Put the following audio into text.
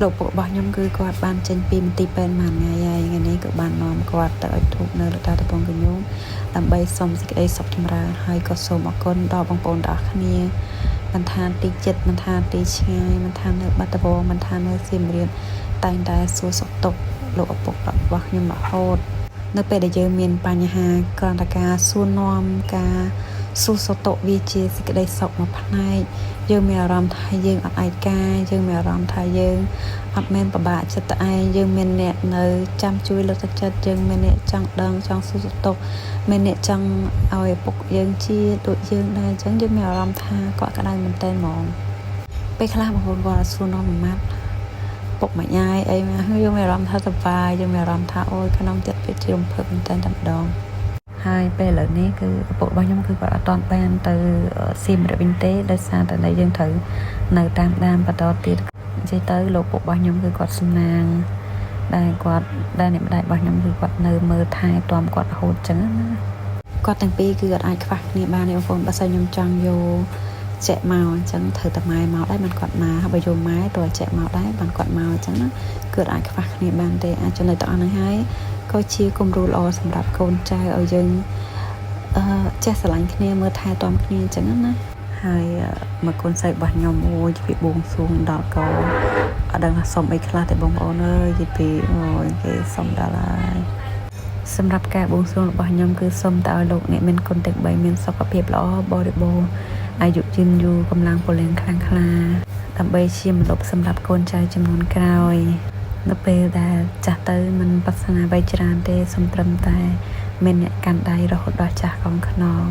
លោកពួករបស់ខ្ញុំគឺគាត់បានចេញពីមន្ទីរពេទ្យមួយថ្ងៃហើយថ្ងៃនេះក៏បាននាំគាត់ទៅឲ្យធូបនៅលោកតាតពងកញូមដើម្បីសុំសេចក្តីសុខចម្រើនហើយក៏សូមអរគុណដល់បងប្អូនទាំងអស់គ្នាមិនថាទីចិត្តមិនថាទីឆ្ងាយមិនថានៅបាត់ដំបងមិនថានៅសៀមរាបតែងតែសួរសុខទុក្ខលោកឪពុករបស់ខ្ញុំរហូតនៅពេលដែលយើងមានបញ្ហាគ្រាន់តែការសួរនាំការសួរសុខទុក្ខវាជាសេចក្តីសុខមួយផ្នែកយើងមានអារម្មណ៍ថាយើងអត់ឯកាយើងមានអារម្មណ៍ថាយើងអត់មែនពិបាកចិត្តឯងយើងមានអ្នកនៅចាំជួយលើកទឹកចិត្តយើងមានអ្នកចង់ដឹងចង់សួរសុខទុក្ខមានអ្នកចង់ឲ្យឪពុកយើងជាដូចយើងដែរអញ្ចឹងយើងមានអារម្មណ៍ថាគាត់ក្តៅមែនទែនហ្មងពេលខ្លះបងប្អូនគាត់សួរនាំមួយម៉ាត់ពុកម្ដាយអីមកយើងមានអារម្មណ៍ថាសប្បាយយើងមានអារម្មណ៍ថាអូយក្នុងចិត្តវាជារំភើបមែនទែនតែម្ដងហើយពេលឥឡូវនេះគឺឪពុករបស់ខ្ញុំគឺគាត់អត់ទាន់បានទៅសៀមរាបវិញទេដោយសារតែយើងត្រូវនៅតាមដានបន្តទៀតនិយាយទៅលោកពុករបស់ខ្ញុំគឺគាត់សំណាងដែលគាត់ដែលអ្នកម្ដាយរបស់ខ្ញុំគឺគាត់នៅមើលថែទាំគាត់រហូតចឹងណាគាត់ទាំងពីរគឺអត់អាចខ្វះគ្នាបានទេបងប្អូនបើសិនខ្ញុំចង់យកចាក់មកអញ្ចឹងត្រូវតែម៉ែមកដែរមិនគាត់មកហើយបើយកម៉ែទៅចាក់មកដែរបានគាត់មកអញ្ចឹងណាគឺអាចខ្វះគ្នាបានទេអាចចំណុចទាំងអស់ហ្នឹងហើយក៏ជាគំរូល្អសម្រាប់កូនចៅឲ្យយើងចេះស្រឡាញ់គ្នាមើលថែទាំគ្នាអញ្ចឹងណាហើយមកកូនស្រីរបស់ខ្ញុំអូយពីបួងសួងដល់កូនអត់ដឹងថាសុំអីខ្លះទេបងប្អូនអើយពីអូយគេសុំដល់ហើយសម្រាប់ការបួងសួងរបស់ខ្ញុំគឺសុំតែឲ្យលោកអ្នកមានគុណទាំង3មានសុខភាពល្អបរិបូរណ៍អាយុយឺនយូរកម្លាំងពលំខ្លាំងក្លាដើម្បីជាម្លប់សម្រាប់កូនចៅចំនួនក្រោយនៅពេលដែលចាស់ទៅមិនប្រាថ្នាអ្វីច្រើនទេសូមត្រឹមតែមានអ្នកកាន់ដៃរហូតដល់ចាស់កងខ្នង